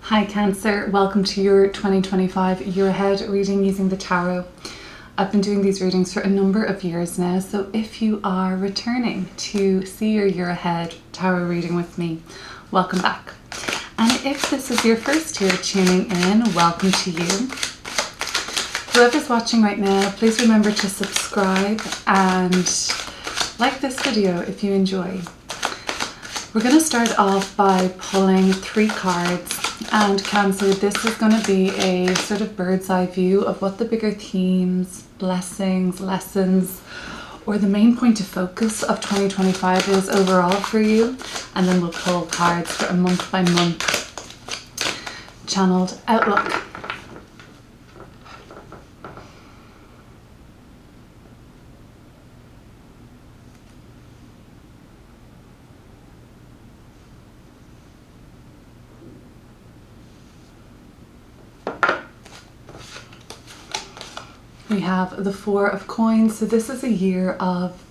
Hi Cancer, welcome to your 2025 year ahead reading using the tarot. I've been doing these readings for a number of years now, so if you are returning to see your year ahead tarot reading with me, welcome back. And if this is your first year tuning in, welcome to you. Whoever's watching right now, please remember to subscribe and like this video if you enjoy. We're going to start off by pulling 3 cards. And Cancer, this is going to be a sort of bird's eye view of what the bigger themes, blessings, lessons, or the main point of focus of 2025 is overall for you. And then we'll pull cards for a month by month channeled outlook. We have the 4 of Coins, so this is a year of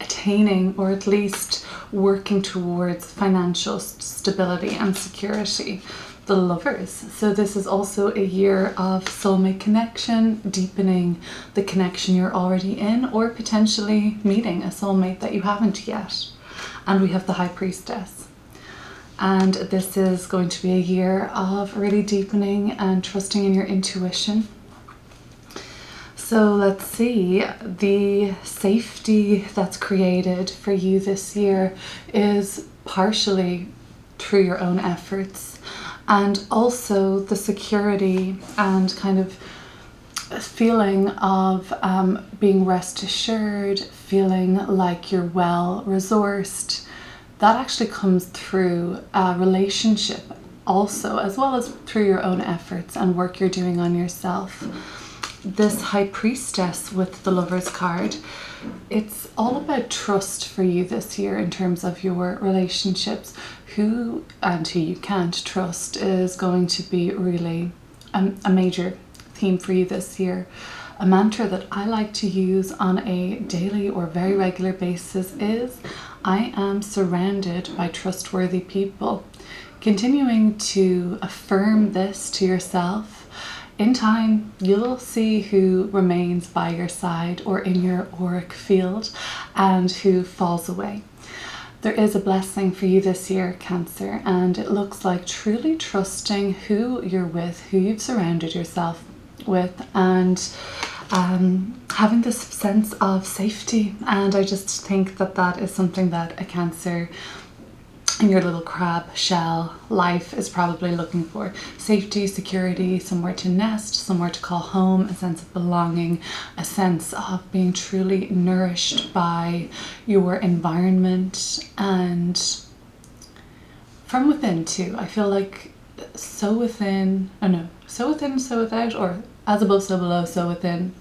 attaining, or at least working towards, financial stability and security. The Lovers, so this is also a year of soulmate connection, deepening the connection you're already in, or potentially meeting a soulmate that you haven't yet. And we have the High Priestess. And this is going to be a year of really deepening and trusting in your intuition. So let's see, the safety that's created for you this year is partially through your own efforts, and also the security and kind of feeling of being rest assured, feeling like you're well resourced. That actually comes through a relationship also, as well as through your own efforts and work you're doing on yourself. This High Priestess with the Lovers card, it's all about trust for you this year in terms of your relationships. Who and who you can't trust is going to be really a major theme for you this year. A mantra that I like to use on a daily or very regular basis is, I am surrounded by trustworthy people. Continuing to affirm this to yourself. In time, you'll see who remains by your side or in your auric field and who falls away. There is a blessing for you this year, Cancer, and it looks like truly trusting who you're with, who you've surrounded yourself with, and having this sense of safety. And I just think that that is something that a Cancer in your little crab shell life is probably looking for. Safety, security, somewhere to nest, somewhere to call home, a sense of belonging, a sense of being truly nourished by your environment and from within too. I feel like so within, so within, so without, or as above, so below, so within,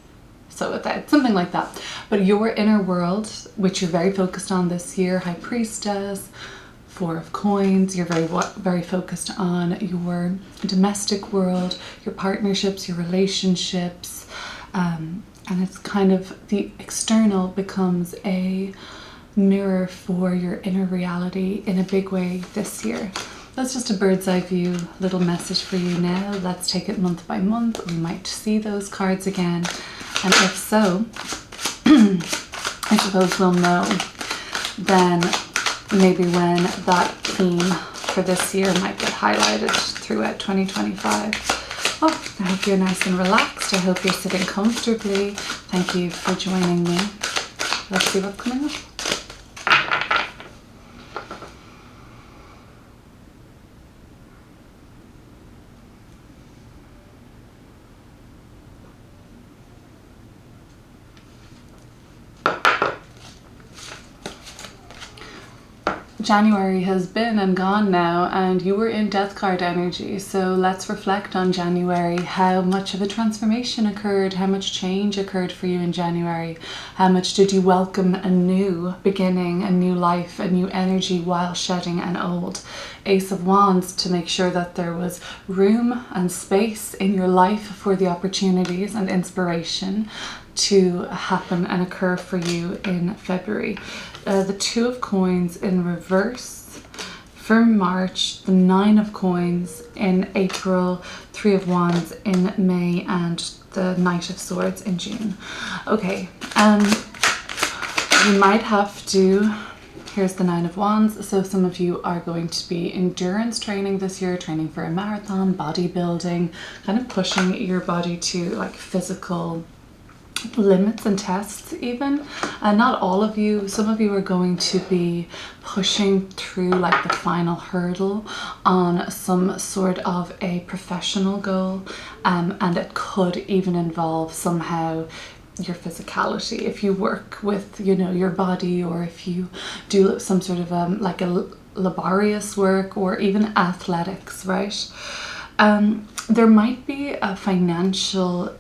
so without, something like that. But your inner world, which you're very focused on this year, High Priestess, 4 of Coins, you're very focused on your domestic world, your partnerships, your relationships, and it's kind of the external becomes a mirror for your inner reality in a big way this year. That's just a bird's eye view little message for you now. Let's take it month by month. We might see those cards again, and if so, I suppose we'll know then maybe when that theme for this year might get highlighted throughout 2025. Oh, I hope you're nice and relaxed. I hope you're sitting comfortably. Thank you for joining me. Let's see what's coming up. January has been and gone now, and you were in Death card energy, so let's reflect on January. How much of a transformation occurred? How much change occurred for you in January? How much did you welcome a new beginning, a new life, a new energy while shedding an old? Ace of Wands, to make sure that there was room and space in your life for the opportunities and inspiration to happen and occur for you in February. The 2 of Coins in reverse For March, the 9 of Coins. In April, 3 of Wands. In May, and the Knight of Swords in June. Okay, you might have to, here's the 9 of Wands, so some of you are going to be endurance training this year, training for a marathon, bodybuilding, kind of pushing your body to like physical limits and tests even. And not all of you, some of you are going to be pushing through like the final hurdle on some sort of a professional goal, and it could even involve somehow your physicality if you work with, you know, your body, or if you do some sort of like a laborious work, or even athletics, right? There might be a financial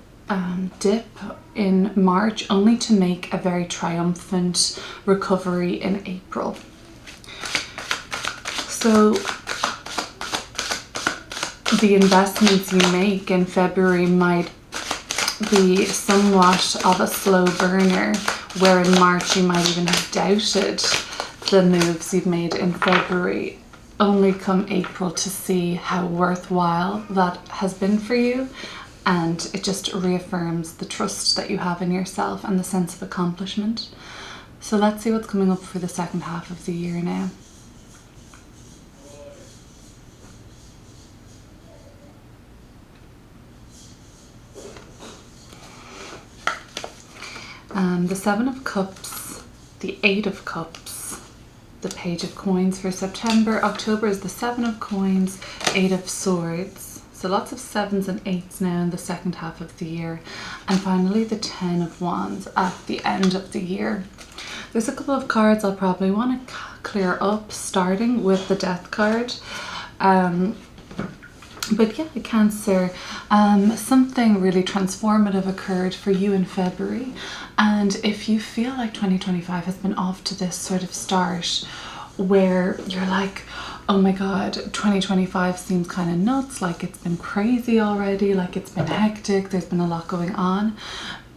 dip in March, only to make a very triumphant recovery in April. So the investments you make in February might be somewhat of a slow burner, where in March you might even have doubted the moves you've made in February, only come April to see how worthwhile that has been for you. And it just reaffirms the trust that you have in yourself and the sense of accomplishment. So let's see what's coming up for the second half of the year now. The 7 of Cups, the 8 of Cups, the Page of Coins for September. October is the 7 of Coins, 8 of Swords. So lots of 7s and 8s now in the second half of the year. And finally the 10 of Wands at the end of the year. There's a couple of cards I'll probably want to clear up, starting with the Death card. But yeah, Cancer, something really transformative occurred for you in February. And if you feel like 2025 has been off to this sort of start where you're like, oh my god, 2025 seems kind of nuts, like it's been crazy already, like it's been hectic, there's been a lot going on.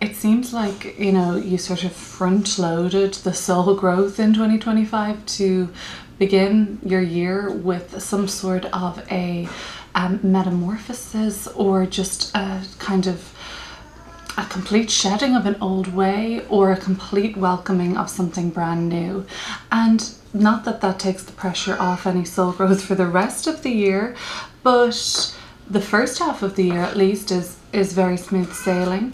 It seems like, you know, you sort of front loaded the soul growth in 2025 to begin your year with some sort of a metamorphosis, or just a kind of a complete shedding of an old way, or a complete welcoming of something brand new. And not that that takes the pressure off any soul growth for the rest of the year, but the first half of the year at least is very smooth sailing.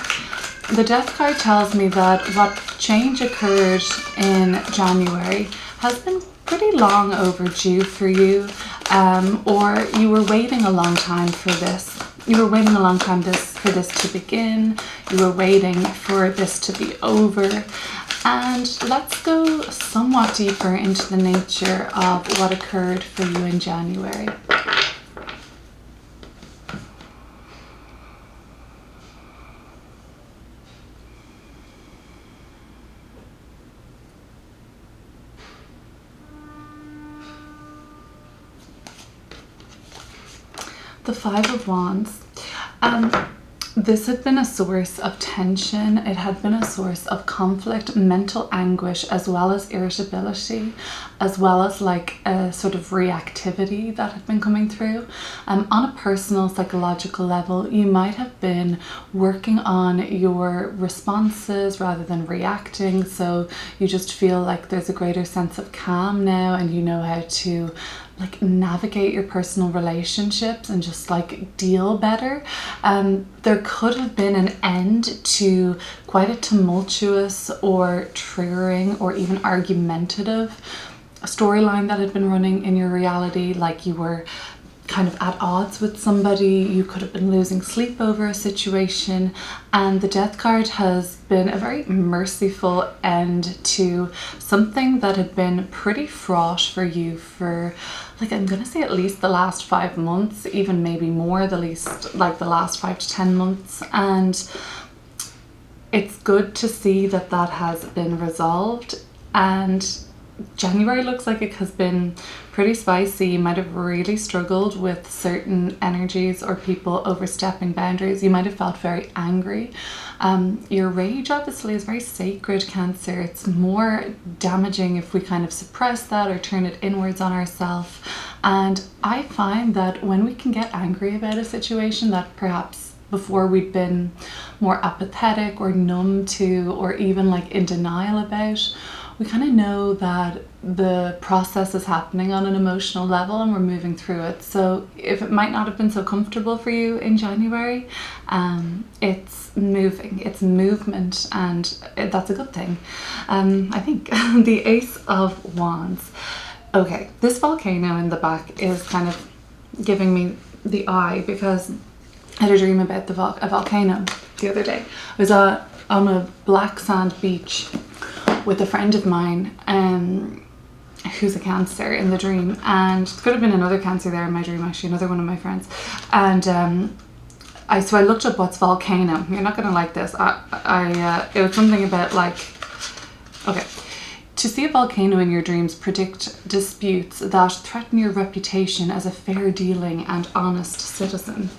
The Death card tells me that what change occurred in January has been pretty long overdue for you, or you were waiting a long time for this. You were waiting a long time for this to begin. You were waiting for this to be over. And let's go somewhat deeper into the nature of what occurred for you in January. The 5 of Wands. This had been a source of tension. It had been a source of conflict, mental anguish, as well as irritability, as well as like a sort of reactivity that had been coming through. On a personal psychological level, you might have been working on your responses rather than reacting. So you just feel like there's a greater sense of calm now, and you know how to like navigate your personal relationships and just like deal better. There could have been an end to quite a tumultuous or triggering or even argumentative storyline that had been running in your reality, like you were kind of at odds with somebody, you could have been losing sleep over a situation. And the Death card has been a very merciful end to something that had been pretty fraught for you for, like, I'm gonna say at least the last 5 months, even maybe more, the last 5 to 10 months. And it's good to see that that has been resolved, and January looks like it has been pretty spicy. You might have really struggled with certain energies or people overstepping boundaries. You might have felt very angry. Your rage obviously is very sacred, Cancer. It's more damaging if we kind of suppress that or turn it inwards on ourselves. And I find that when we can get angry about a situation that perhaps before we'd been more apathetic or numb to, or even like in denial about, we kind of know that the process is happening on an emotional level and we're moving through it. So if it might not have been so comfortable for you in January, it's moving, it's movement, and that's a good thing. I think the Ace of Wands. Okay, this volcano in the back is kind of giving me the eye, because I had a dream about a volcano the other day. I was on a black sand beach with a friend of mine who's a Cancer in the dream, and it could have been another Cancer there in my dream, actually, another one of my friends. And so I looked up what's volcano. You're not going to like this. It was something about like, okay, to see a volcano in your dreams predict disputes that threaten your reputation as a fair dealing and honest citizen.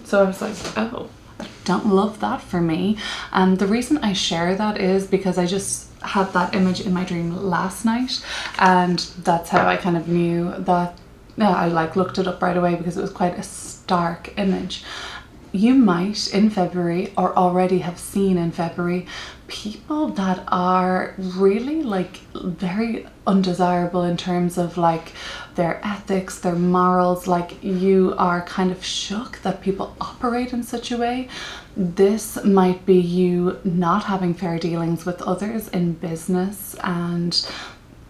So I was like, oh, I don't love that for me. The reason I share that is because I just had that image in my dream last night, and that's how I kind of knew that. I like looked it up right away because it was quite a stark image. You might in February, or already have seen in February, people that are really like very undesirable in terms of like their ethics, their morals. Like, you are kind of shook that people operate in such a way. This might be you not having fair dealings with others in business, and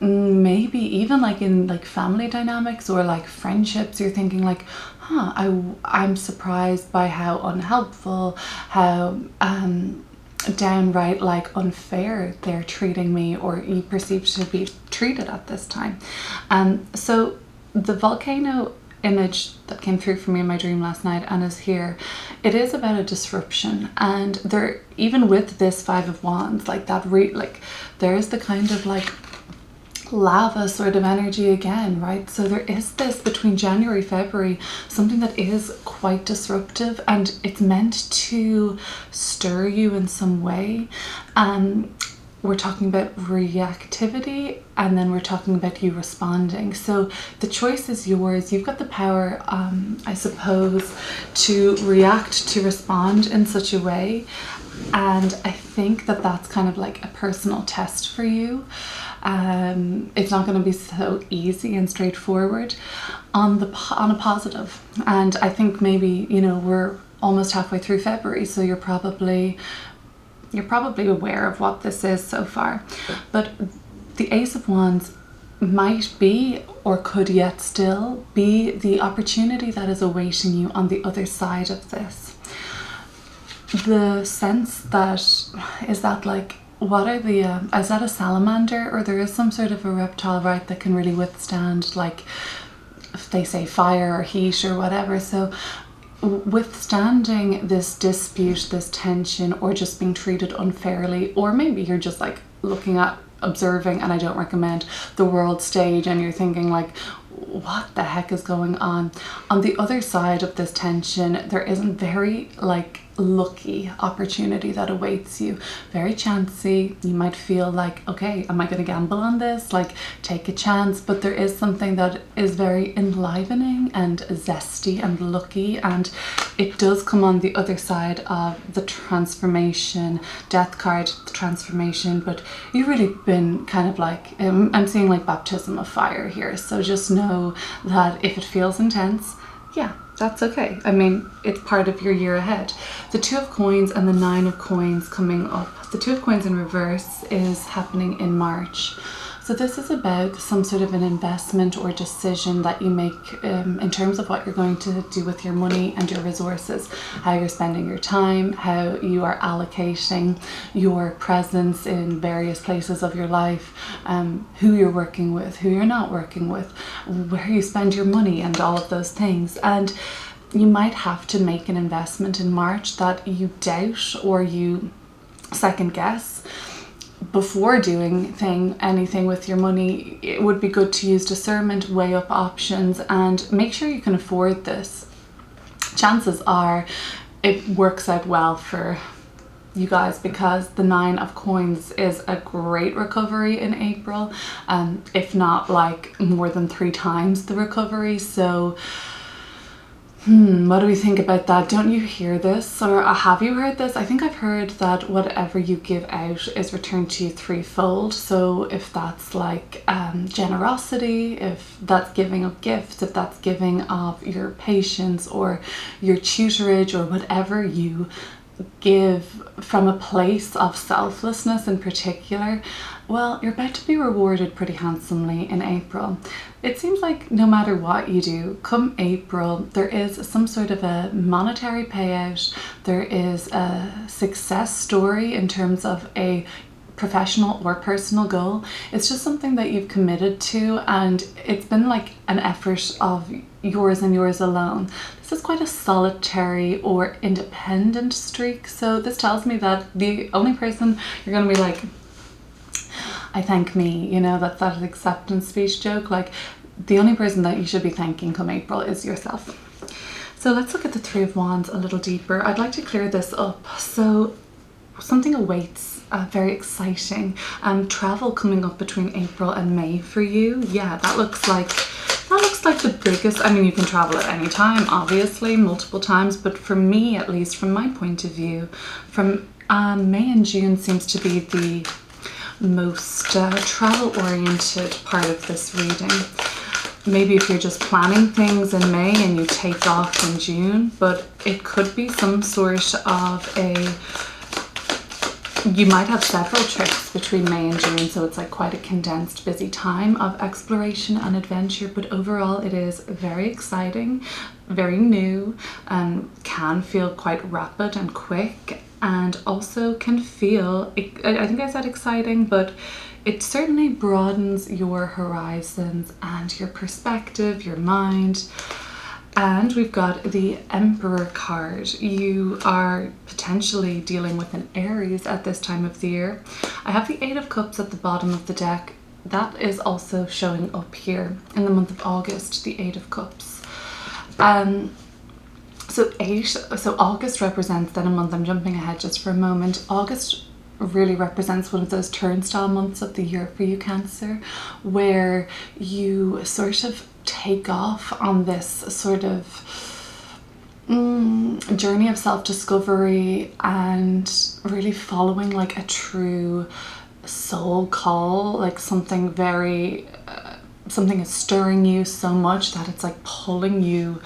maybe even like in like family dynamics or like friendships. You're thinking like, I'm surprised by how unhelpful, how downright like unfair they're treating me, or you perceive to be treated at this time. So the volcano image that came through for me in my dream last night and is here, it is about a disruption. And there, even with this Five of Wands, like that there is the kind of like lava sort of energy again, right? So there is this between January, February, something that is quite disruptive, and it's meant to stir you in some way. We're talking about reactivity, and then we're talking about you responding. So the choice is yours. You've got the power, I suppose, to react, to respond in such a way. And I think that that's kind of like a personal test for you. It's not going to be so easy and straightforward on a positive. And I think maybe, we're almost halfway through February, so you're probably aware of what this is so far. But the Ace of Wands might be, or could yet still be, the opportunity that is awaiting you on the other side of this. The sense that is that like, what are the is that a salamander, or there is some sort of a reptile, right, that can really withstand, like, if they say fire or heat or whatever. So withstanding this dispute, this tension, or just being treated unfairly, or maybe you're just like looking at, observing, and I don't recommend, the world stage, and you're thinking like, what the heck is going on? On the other side of this tension, there isn't very like lucky opportunity that awaits you. Very chancy. You might feel like, okay, am I going to gamble on this? Like, take a chance. But there is something that is very enlivening and zesty and lucky, and it does come on the other side of the transformation. Death card, the transformation. But you've really been kind of like, I'm seeing like baptism of fire here. So just know that if it feels intense, yeah, that's okay. I mean, it's part of your year ahead. The Two of Coins and the Nine of Coins coming up. The Two of Coins in reverse is happening in March. So this is about some sort of an investment or decision that you make in terms of what you're going to do with your money and your resources, how you're spending your time, how you are allocating your presence in various places of your life, who you're working with, who you're not working with, where you spend your money, and all of those things. And you might have to make an investment in March that you doubt or you second guess. before doing anything with your money, it would be good to use discernment, weigh up options, and make sure you can afford this. Chances are it works out well for you guys, because the 9 of Coins is a great recovery in April, if not like more than 3 times the recovery. So what do we think about that? Don't you hear this, or have you heard this? I think I've heard that whatever you give out is returned to you threefold. So if that's like generosity, if that's giving of gifts, if that's giving of your patience or your tutorage, or whatever you give from a place of selflessness in particular, well, you're about to be rewarded pretty handsomely in April. It seems like no matter what you do, come April, there is some sort of a monetary payout. There is a success story in terms of a professional or personal goal. It's just something that you've committed to, and it's been like an effort of yours and yours alone. This is quite a solitary or independent streak, so this tells me that the only person you're going to be like, I thank me, you know, that's that acceptance speech joke. Like, the only person that you should be thanking come April is yourself. So let's look at the 3 of Wands a little deeper. I'd like to clear this up. So something awaits, very exciting, travel coming up between April and May for you. Yeah, that looks like the biggest. I mean, you can travel at any time, obviously, multiple times, but for me, at least from my point of view, from May and June seems to be the most travel oriented part of this reading. Maybe if you're just planning things in May and you take off in June, but it could be some sort of you might have several trips between May and June, so it's like quite a condensed, busy time of exploration and adventure. But overall, it is very exciting, very new, and can feel quite rapid and quick, and also can feel, I think I said exciting, but it certainly broadens your horizons and your perspective, your mind. And we've got the Emperor card. You are potentially dealing with an Aries at this time of the year. I have the 8 of Cups at the bottom of the deck. That is also showing up here in the month of August, the 8 of Cups. So August represents then a month, I'm jumping ahead just for a moment. August really represents one of those turnstile months of the year for you, Cancer, where you sort of take off on this sort of journey of self-discovery and really following like a true soul call, like something very something is stirring you so much that it's like pulling you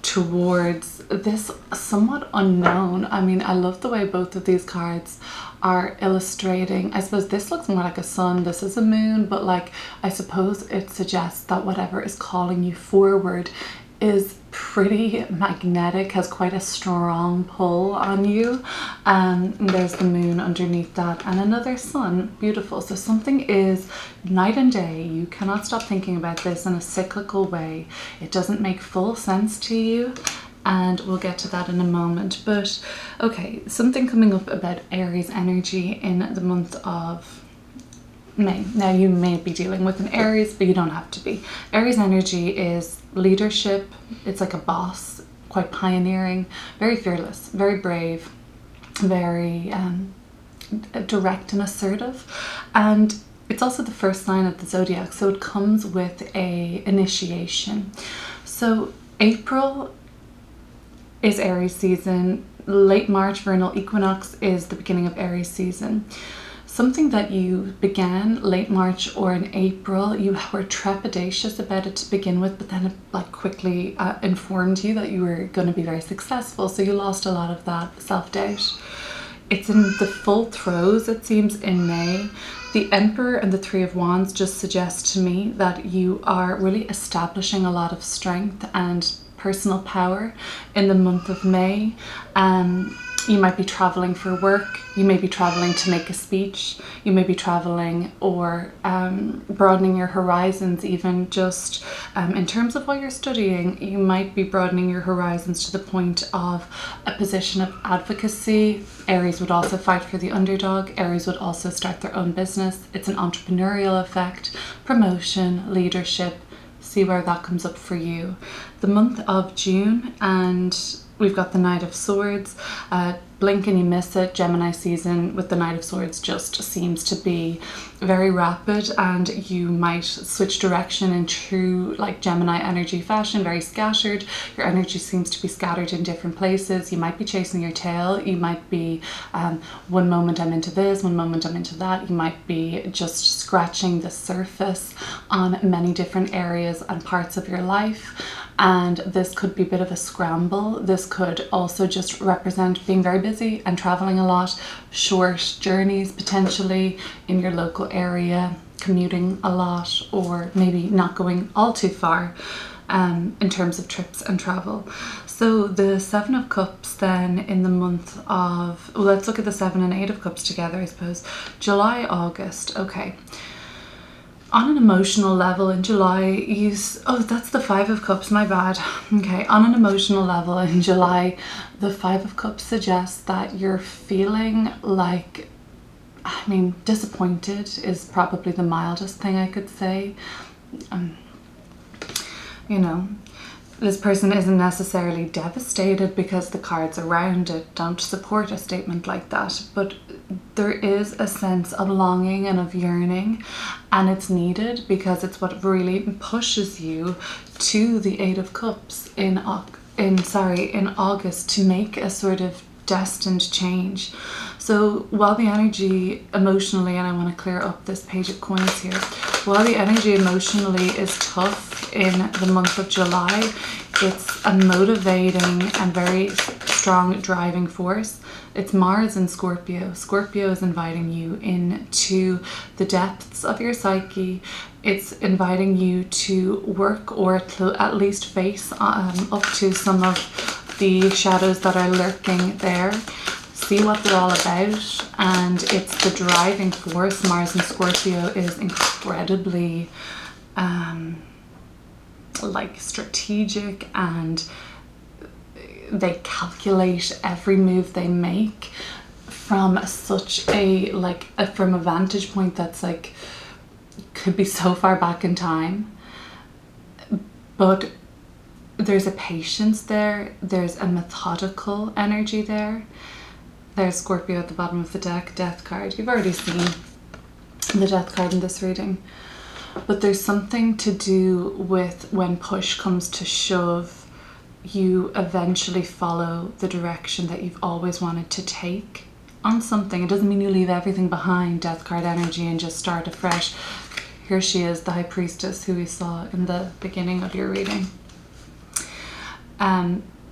towards this somewhat unknown. I mean, I love the way both of these cards are illustrating. I suppose this looks more like a sun, this is a moon, but like I suppose it suggests that whatever is calling you forward is pretty magnetic, has quite a strong pull on you. And there's the moon underneath that and another sun. Beautiful. So something is night and day. You cannot stop thinking about this in a cyclical way. It doesn't make full sense to you, and we'll get to that in a moment. But okay, something coming up about Aries energy in the month of May. Now, you may be dealing with an Aries, but you don't have to be. Aries energy is leadership. It's like a boss, quite pioneering, very fearless, very brave, very direct and assertive. And it's also the first sign of the zodiac, so it comes with a initiation. So April is Aries season. Late March, vernal equinox, is the beginning of Aries season. Something that you began late March or in April, you were trepidatious about it to begin with, but then it like quickly informed you that you were going to be very successful. So you lost a lot of that self-doubt. It's in the full throes, it seems, in May. The Emperor and the 3 of Wands just suggest to me that you are really establishing a lot of strength and personal power in the month of May. You might be traveling for work, you may be traveling to make a speech, you may be traveling or broadening your horizons, even just in terms of what you're studying. You might be broadening your horizons to the point of a position of advocacy. Aries would also fight for the underdog. Aries would also start their own business. It's an entrepreneurial effect, promotion, leadership. See where that comes up for you. The month of June, and we've got the Knight of Swords. Blink and you miss it. Gemini season with the Knight of Swords just seems to be very rapid, and you might switch direction in true like Gemini energy fashion, very scattered. Your energy seems to be scattered in different places. You might be chasing your tail. You might be one moment I'm into this, one moment I'm into that. You might be just scratching the surface on many different areas and parts of your life. And this could be a bit of a scramble. This could also just represent being very busy and traveling a lot, short journeys potentially in your local area, commuting a lot, or maybe not going all too far in terms of trips and travel. So the Seven of Cups then in the month of, well, let's look at the Seven and Eight of Cups together, I suppose. July, August, okay. On an emotional level in July, that's the Five of Cups, my bad. Okay, on an emotional level in July, the Five of Cups suggests that you're feeling like, disappointed is probably the mildest thing I could say. This person isn't necessarily devastated because the cards around it don't support a statement like that, but there is a sense of longing and of yearning, and it's needed because it's what really pushes you to the Eight of Cups in August to make a sort of destined change. So while the energy emotionally, and I want to clear up this Page of Coins here, while the energy emotionally is tough in the month of July, it's a motivating and very strong driving force. It's Mars in Scorpio. Scorpio is inviting you into the depths of your psyche. It's inviting you to work or to at least face up to some of the shadows that are lurking there. See what they're all about, and it's the driving force. Mars in Scorpio is incredibly strategic, and they calculate every move they make from such from a vantage point that's like could be so far back in time, but there's a patience there, there's a methodical energy there. There's Scorpio at the bottom of the deck, Death card. You've already seen the Death card in this reading. But there's something to do with when push comes to shove, you eventually follow the direction that you've always wanted to take on something. It doesn't mean you leave everything behind, Death card energy, and just start afresh. Here she is, the High Priestess, who we saw in the beginning of your reading.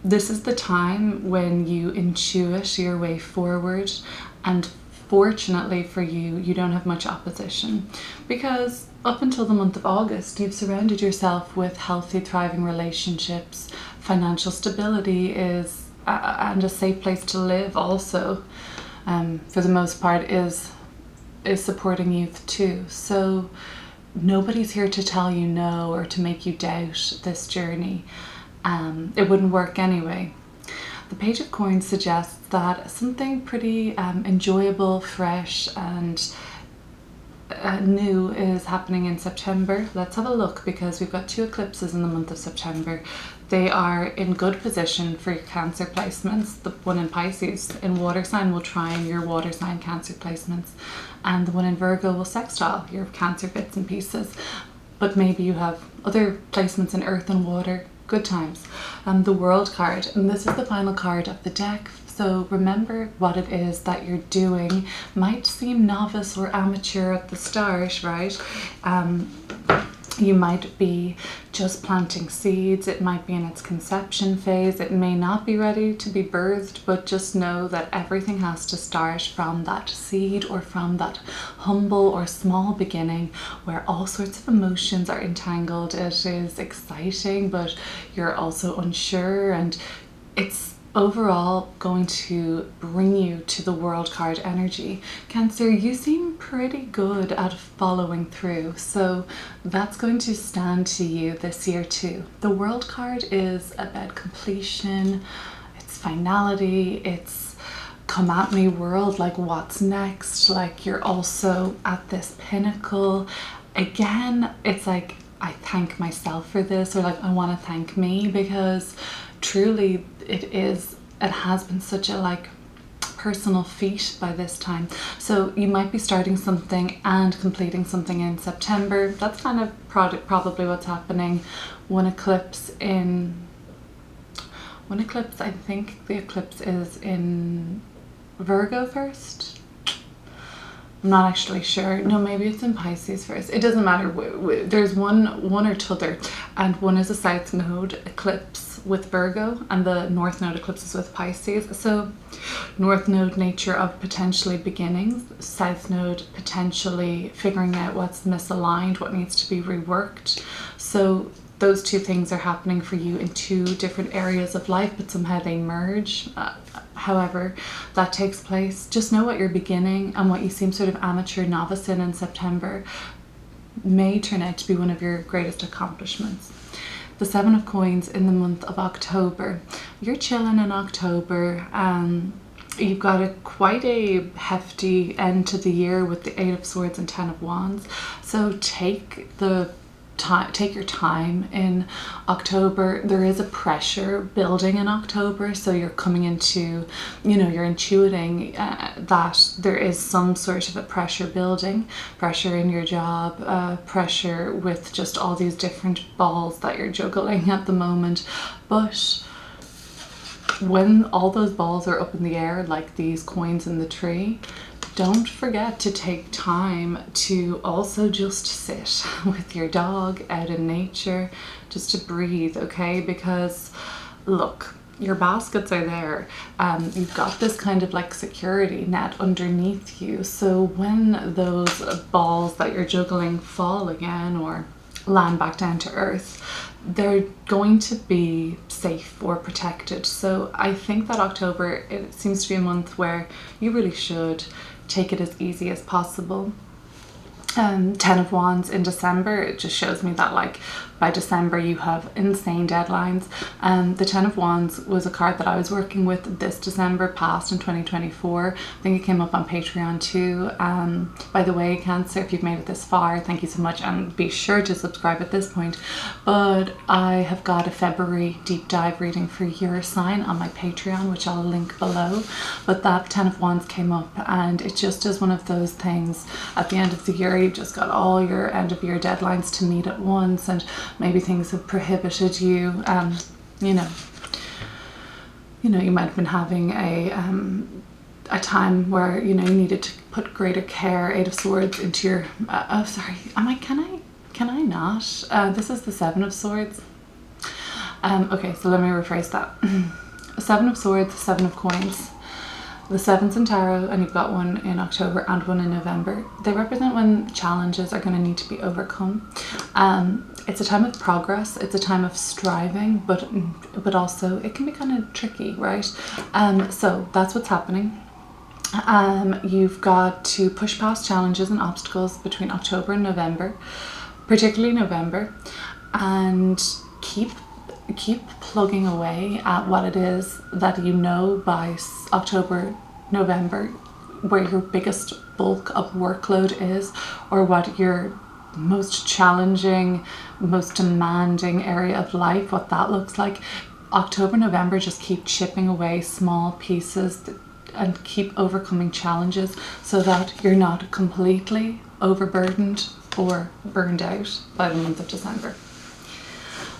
This is the time when you intuit your way forward, and fortunately for you, you don't have much opposition, because up until the month of August, you've surrounded yourself with healthy, thriving relationships. Financial stability is and a safe place to live also, for the most part, is supporting youth too. So nobody's here to tell you no or to make you doubt this journey. It wouldn't work anyway. The Page of Coins suggests that something pretty enjoyable, fresh and new is happening in September. Let's have a look, because we've got 2 eclipses in the month of September. They are in good position for your Cancer placements. The one in Pisces in water sign will trine your water sign Cancer placements, and the one in Virgo will sextile your Cancer bits and pieces. But maybe you have other placements in earth and water. Good times. The World card, and this is the final card of the deck. So remember what it is that you're doing. Might seem novice or amateur at the start, right? You might be just planting seeds. It might be in its conception phase. It may not be ready to be birthed, but just know that everything has to start from that seed or from that humble or small beginning where all sorts of emotions are entangled. It is exciting, but you're also unsure, and it's overall going to bring you to the World card energy. Cancer, you seem pretty good at following through, so that's going to stand to you this year too. The World card is about completion, it's finality, it's come at me world, like what's next, like you're also at this pinnacle. Again, it's like I thank myself for this, or like I want to thank me, because truly it has been such a like personal feat by this time. So you might be starting something and completing something in September. That's kind of probably what's happening. One eclipse, I think the eclipse is in Virgo first. I'm not actually sure. No, maybe it's in Pisces first. It doesn't matter. There's one or t'other, and one is a South Node eclipse with Virgo, and the North Node eclipse is with Pisces. So North Node, nature of potentially beginnings. South Node, potentially figuring out what's misaligned, what needs to be reworked. So those two things are happening for you in two different areas of life, but somehow they merge. However that takes place, just know what you're beginning and what you seem sort of amateur novice in September may turn out to be one of your greatest accomplishments. The Seven of Coins in the month of October. You're chilling in October. You've got quite a hefty end to the year with the Eight of Swords and Ten of Wands. So take your time in October. There is a pressure building in October, so you're coming into, you're intuiting that there is some sort of a pressure building, pressure in your job, pressure with just all these different balls that you're juggling at the moment. But when all those balls are up in the air like these coins in the tree, don't forget to take time to also just sit with your dog out in nature, just to breathe, okay? Because look, your baskets are there. You've got this kind of like security net underneath you. So when those balls that you're juggling fall again or land back down to earth, they're going to be safe or protected. So I think that October, it seems to be a month where you really should take it as easy as possible. Ten of Wands in December, it just shows me that like by December you have insane deadlines. The Ten of Wands was a card that I was working with this December past in 2024. I think it came up on Patreon too. By the way, Cancer, if you've made it this far, thank you so much, and be sure to subscribe at this point. But I have got a February deep dive reading for your sign on my Patreon, which I'll link below. But that Ten of Wands came up, and it just is one of those things at the end of the year. You've just got all your end of year deadlines to meet at once, and maybe things have prohibited you. You might have been having a time where you needed to put greater care, Eight of Swords, into your oh sorry, can I not? This is the Seven of Swords. Okay, so let me rephrase that. Seven of Swords, Seven of Coins. The Sevens in Tarot, and you've got one in October and one in November. They represent when challenges are going to need to be overcome. It's a time of progress. It's a time of striving, but also it can be kind of tricky, right? So that's what's happening. You've got to push past challenges and obstacles between October and November, particularly November, and keep plugging away at what it is that by October, November, where your biggest bulk of workload is, or what your most challenging, most demanding area of life, what that looks like. October, November, just keep chipping away small pieces and keep overcoming challenges so that you're not completely overburdened or burned out by the month of December.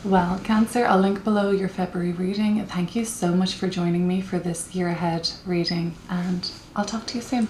Well, Cancer, I'll link below your February reading. Thank you so much for joining me for this year ahead reading, and I'll talk to you soon.